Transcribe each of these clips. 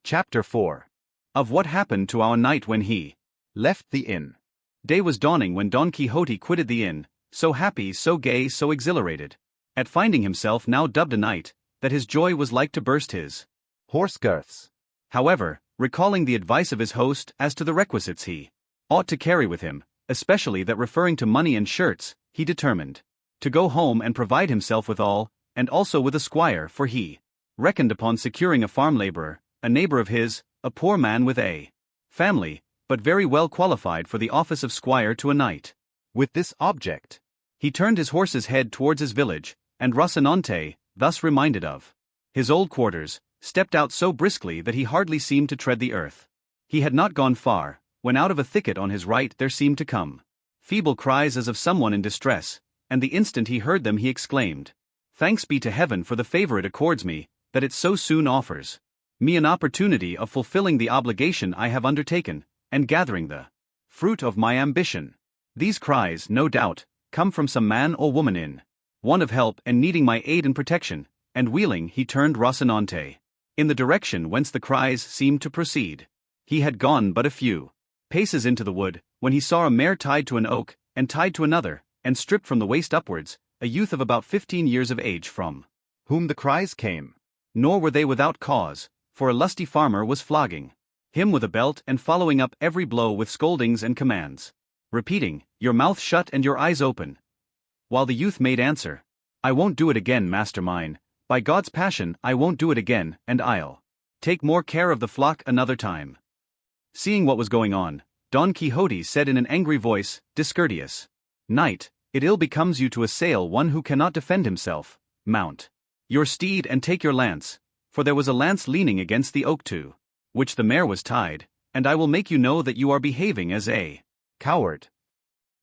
Chapter 4. Of what happened to our knight when he left the inn. Day was dawning when Don Quixote quitted the inn, so happy, so gay, so exhilarated, at finding himself now dubbed a knight, that his joy was like to burst his horse girths. However, recalling the advice of his host as to the requisites he ought to carry with him, especially that referring to money and shirts, he determined to go home and provide himself with all, and also with a squire, for he reckoned upon securing a farm laborer, a neighbor of his, a poor man with a family, but very well qualified for the office of squire to a knight. With this object, he turned his horse's head towards his village, and Rocinante, thus reminded of his old quarters, stepped out so briskly that he hardly seemed to tread the earth. He had not gone far, when out of a thicket on his right there seemed to come feeble cries as of someone in distress, and the instant he heard them he exclaimed, "Thanks be to heaven for the favor it accords me, that it so soon offers me an opportunity of fulfilling the obligation I have undertaken, and gathering the fruit of my ambition." These cries, no doubt, come from some man or woman in want of help and needing my aid and protection, and wheeling he turned Rocinante in the direction whence the cries seemed to proceed. He had gone but a few paces into the wood, when he saw a mare tied to an oak, and tied to another, and stripped from the waist upwards, a youth of about 15 years of age, from whom the cries came. Nor were they without cause, for a lusty farmer was flogging him with a belt and following up every blow with scoldings and commands, repeating, "Your mouth shut and your eyes open," while the youth made answer, "I won't do it again, master mine, by God's passion I won't do it again, and I'll take more care of the flock another time." Seeing what was going on, Don Quixote said in an angry voice, "Discourteous knight, it ill becomes you to assail one who cannot defend himself. Mount your steed and take your lance," for there was a lance leaning against the oak to which the mare was tied, "and I will make you know that you are behaving as a coward."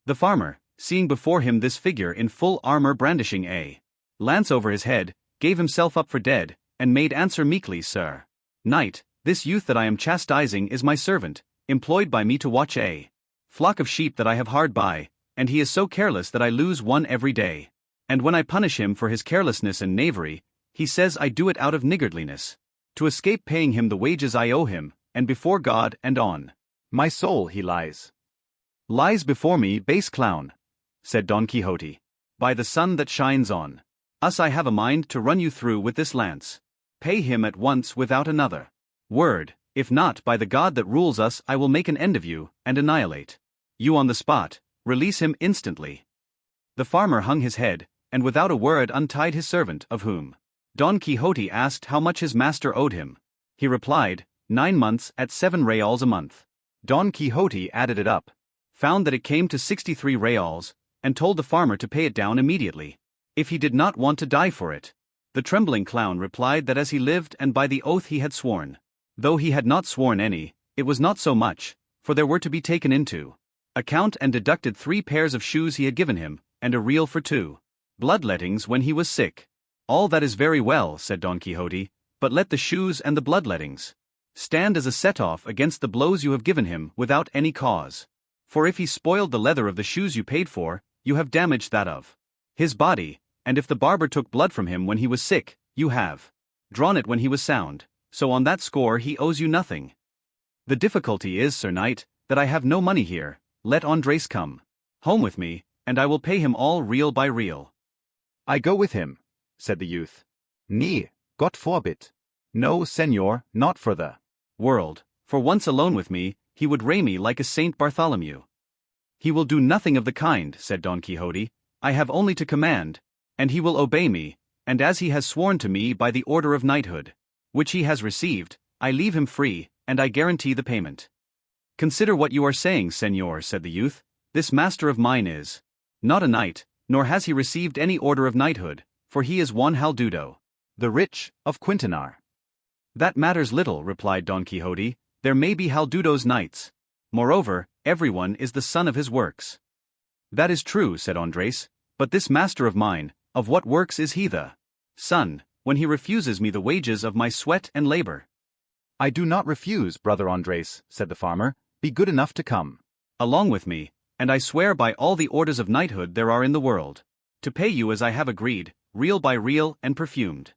The farmer, seeing before him this figure in full armor brandishing a lance over his head, gave himself up for dead, and made answer meekly, "Sir knight, this youth that I am chastising is my servant, employed by me to watch a flock of sheep that I have hard by, and he is so careless that I lose one every day. And when I punish him for his carelessness and knavery, he says I do it out of niggardliness, to escape paying him the wages I owe him, and before God and on my soul he lies before me, base clown," said Don Quixote. "By the sun that shines on us I have a mind to run you through with this lance. Pay him at once without another word, if not, by the God that rules us I will make an end of you, and annihilate you on the spot. Release him instantly." The farmer hung his head, and without a word untied his servant, of whom Don Quixote asked how much his master owed him. He replied, 9 months at 7 reals a month. Don Quixote added it up, found that it came to 63 reals, and told the farmer to pay it down immediately, if he did not want to die for it. The trembling clown replied that as he lived and by the oath he had sworn, though he had not sworn any, it was not so much, for there were to be taken into account and deducted 3 pairs of shoes he had given him, and a reel for 2 bloodlettings when he was sick. "All that is very well," said Don Quixote, "but let the shoes and the bloodlettings stand as a set-off against the blows you have given him without any cause. For if he spoiled the leather of the shoes you paid for, you have damaged that of his body, and if the barber took blood from him when he was sick, you have drawn it when he was sound, so on that score he owes you nothing. The difficulty is, Sir Knight, that I have no money here. Let Andres come home with me, and I will pay him all reel by reel." "I go with him," said the youth. "Nee, Gott forbid. No, senor, not for the world, for once alone with me, he would ray me like a Saint Bartholomew." "He will do nothing of the kind," said Don Quixote. "I have only to command, and he will obey me, and as he has sworn to me by the order of knighthood, which he has received, I leave him free, and I guarantee the payment." "Consider what you are saying, senor," said the youth. "This master of mine is not a knight, nor has he received any order of knighthood, for he is Juan Haldudo, the rich, of Quintanar." "That matters little," replied Don Quixote. "There may be Haldudos knights. Moreover, everyone is the son of his works." "That is true," said Andres, "but this master of mine, of what works is he the son, when he refuses me the wages of my sweat and labor?" "I do not refuse, brother Andres," said the farmer. "Be good enough to come along with me, and I swear by all the orders of knighthood there are in the world, to pay you as I have agreed, reel by reel and perfumed."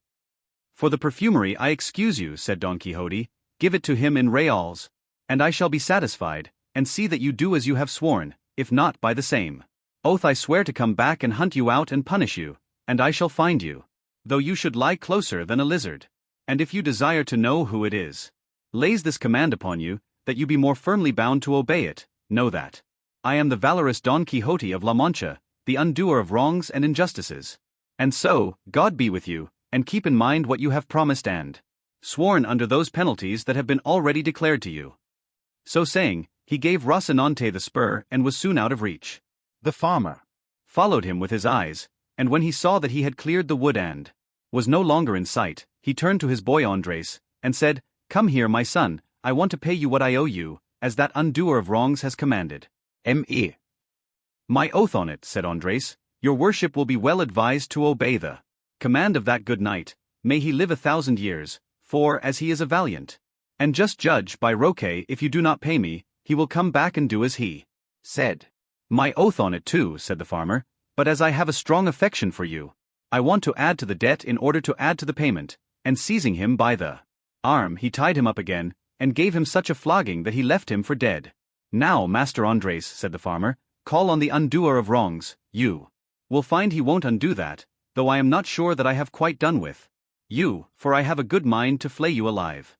"For the perfumery I excuse you," said Don Quixote. give it to him in reals. And I shall be satisfied, and see that you do as you have sworn, if not by the same oath I swear to come back and hunt you out and punish you, and I shall find you, though you should lie closer than a lizard. And if you desire to know who it is, lays this command upon you, that you be more firmly bound to obey it, know that I am the valorous Don Quixote of La Mancha, the undoer of wrongs and injustices. And so, God be with you, and keep in mind what you have promised and sworn under those penalties that have been already declared to you. So saying, he gave Rocinante the spur and was soon out of reach. The farmer followed him with his eyes, and when he saw that he had cleared the wood and was no longer in sight, he turned to his boy Andres, and said, Come here, my son, I want to pay you what I owe you, as that undoer of wrongs has commanded. Me. My oath on it, said Andres, your worship will be well advised to obey the command of that good knight, may he live 1,000 years, for as he is a valiant and just judge, by Roque, if you do not pay me, he will come back and do as he said. My oath on it too, said the farmer, but as I have a strong affection for you, I want to add to the debt in order to add to the payment, and seizing him by the arm he tied him up again, and gave him such a flogging that he left him for dead. Now, Master Andres, said the farmer, call on the undoer of wrongs, you will find he won't undo that, though I am not sure that I have quite done with you, for I have a good mind to flay you alive.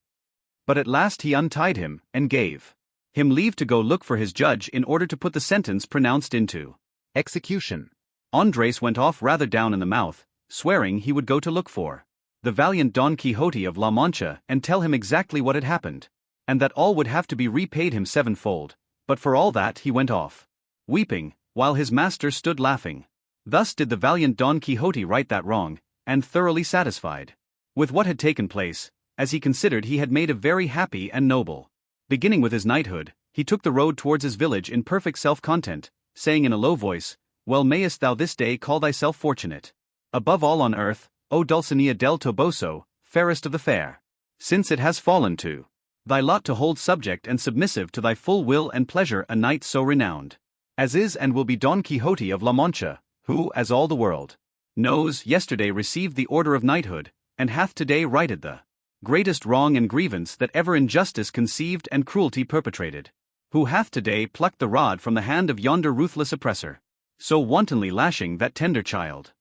But at last he untied him, and gave him leave to go look for his judge in order to put the sentence pronounced into execution. Andres went off rather down in the mouth, swearing he would go to look for the valiant Don Quixote of La Mancha and tell him exactly what had happened, and that all would have to be repaid him sevenfold, but for all that he went off, weeping, while his master stood laughing. Thus did the valiant Don Quixote right that wrong, and thoroughly satisfied with what had taken place, as he considered he had made a very happy and noble beginning with his knighthood, he took the road towards his village in perfect self-content, saying in a low voice, Well mayest thou this day call thyself fortunate, above all on earth, O Dulcinea del Toboso, fairest of the fair, since it has fallen to thy lot to hold subject and submissive to thy full will and pleasure a knight so renowned, as is and will be Don Quixote of La Mancha, who, as all the world knows, yesterday received the order of knighthood, and hath today righted the greatest wrong and grievance that ever injustice conceived and cruelty perpetrated, who hath today plucked the rod from the hand of yonder ruthless oppressor, so wantonly lashing that tender child.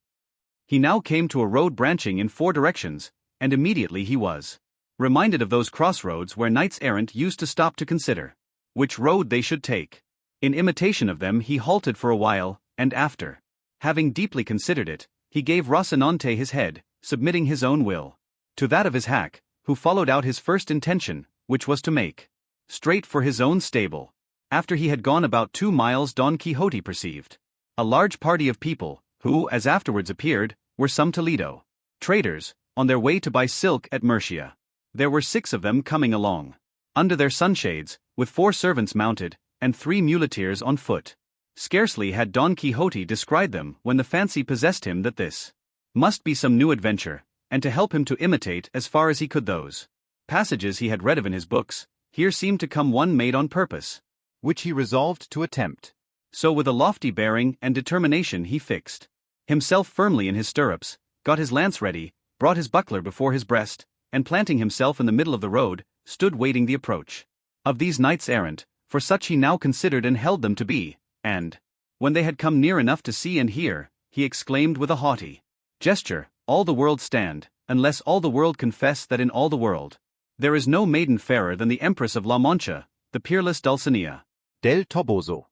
He now came to a road branching in 4 directions, and immediately he was reminded of those crossroads where knights errant used to stop to consider which road they should take. In imitation of them he halted for a while, and after having deeply considered it, he gave Rocinante his head, submitting his own will to that of his hack, who followed out his first intention, which was to make straight for his own stable. After he had gone about 2 miles, Don Quixote perceived a large party of people, who, as afterwards appeared, were some Toledo traders, on their way to buy silk at Murcia. There were 6 of them coming along under their sunshades, with 4 servants mounted, and 3 muleteers on foot. Scarcely had Don Quixote descried them when the fancy possessed him that this must be some new adventure, and to help him to imitate as far as he could those passages he had read of in his books, here seemed to come one made on purpose, which he resolved to attempt. So with a lofty bearing and determination he fixed himself firmly in his stirrups, got his lance ready, brought his buckler before his breast, and planting himself in the middle of the road, stood waiting the approach of these knights errant, for such he now considered and held them to be, and when they had come near enough to see and hear, he exclaimed with a haughty gesture, All the world stand, unless all the world confess that in all the world there is no maiden fairer than the Empress of La Mancha, the peerless Dulcinea del Toboso.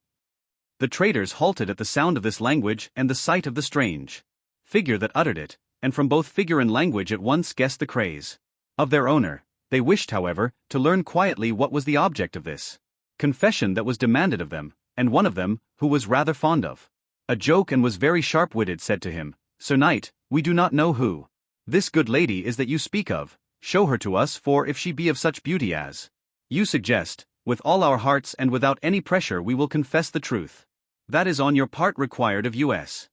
The traders halted at the sound of this language and the sight of the strange figure that uttered it, and from both figure and language at once guessed the craze of their owner. They wished, however, to learn quietly what was the object of this confession that was demanded of them, and one of them, who was rather fond of a joke and was very sharp-witted, said to him, Sir Knight, we do not know who this good lady is that you speak of. Show her to us, for if she be of such beauty as you suggest, with all our hearts and without any pressure we will confess the truth. That is on your part required of us.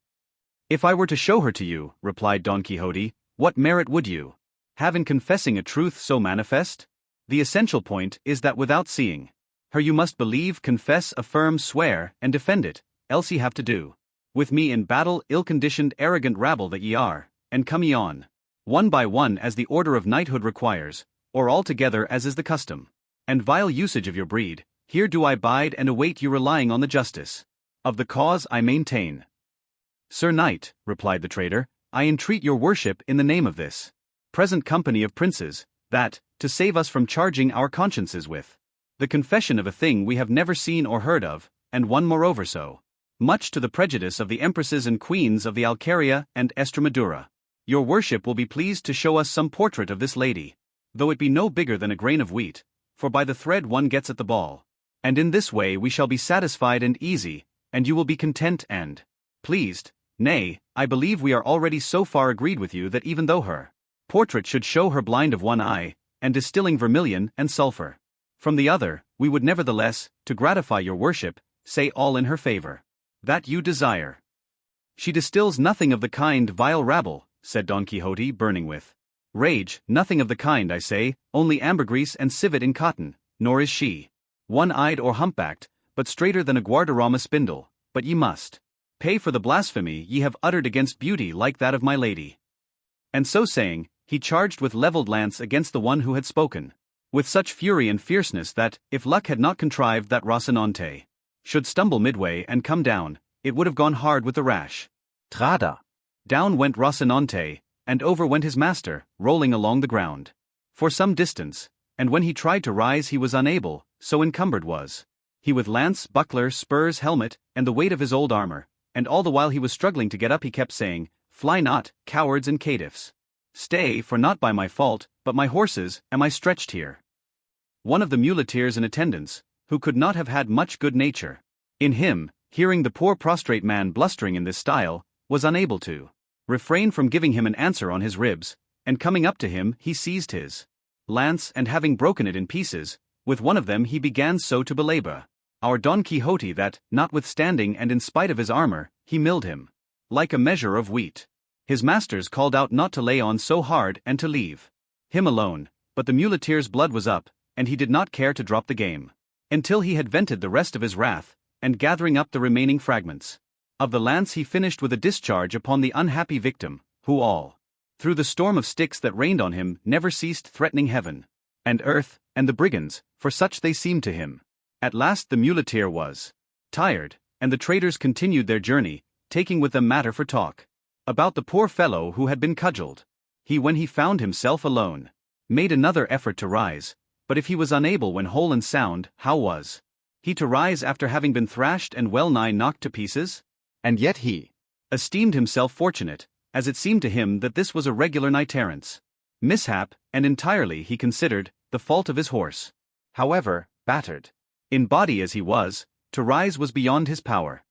If I were to show her to you, replied Don Quixote, what merit would you have in confessing a truth so manifest? The essential point is that without seeing her you must believe, confess, affirm, swear, and defend it, else ye have to do with me in battle, ill-conditioned, arrogant rabble that ye are, and come ye on, one by one as the order of knighthood requires, or altogether as is the custom. And vile usage of your breed, here do I bide and await you, relying on the justice of the cause I maintain. Sir Knight, replied the trader, I entreat your worship in the name of this present company of princes, that, to save us from charging our consciences with the confession of a thing we have never seen or heard of, and one moreover so much to the prejudice of the empresses and queens of the Alcaria and Estremadura, your worship will be pleased to show us some portrait of this lady, though it be no bigger than a grain of wheat, for by the thread one gets at the ball. And in this way we shall be satisfied and easy, and you will be content and pleased. Nay, I believe we are already so far agreed with you that even though her portrait should show her blind of one eye, and distilling vermilion and sulphur from the other, we would nevertheless, to gratify your worship, say all in her favor that you desire. She distills nothing of the kind, vile rabble, said Don Quixote, burning with rage. Nothing of the kind, I say, only ambergris and civet in cotton, nor is she one-eyed or humpbacked, but straighter than a Guardarama spindle, but ye must pay for the blasphemy ye have uttered against beauty like that of my lady. And so saying, he charged with levelled lance against the one who had spoken, with such fury and fierceness that, if luck had not contrived that Rocinante should stumble midway and come down, it would have gone hard with the rash. Trada! Down went Rocinante, and over went his master, rolling along the ground for some distance, and when he tried to rise he was unable, so encumbered was he with lance, buckler, spurs, helmet, and the weight of his old armor, and all the while he was struggling to get up he kept saying, Fly not, cowards and caitiffs. Stay, for not by my fault, but my horses, am I stretched here. One of the muleteers in attendance, who could not have had much good nature in him, hearing the poor prostrate man blustering in this style, was unable to refrain from giving him an answer on his ribs, and coming up to him he seized his lance, and having broken it in pieces, with one of them he began so to belabor our Don Quixote that, notwithstanding and in spite of his armor, he milled him like a measure of wheat. His masters called out not to lay on so hard and to leave him alone, but the muleteer's blood was up, and he did not care to drop the game until he had vented the rest of his wrath, and gathering up the remaining fragments of the lance he finished with a discharge upon the unhappy victim, who all through the storm of sticks that rained on him never ceased threatening heaven and earth, and the brigands, for such they seemed to him. At last the muleteer was tired, and the traders continued their journey, taking with them matter for talk about the poor fellow who had been cudgelled. He, when he found himself alone, made another effort to rise, but if he was unable when whole and sound, how was he to rise after having been thrashed and well nigh knocked to pieces? And yet he esteemed himself fortunate, as it seemed to him that this was a regular knight-errant's mishap, and entirely, he considered, the fault of his horse. However, battered in body as he was, to rise was beyond his power.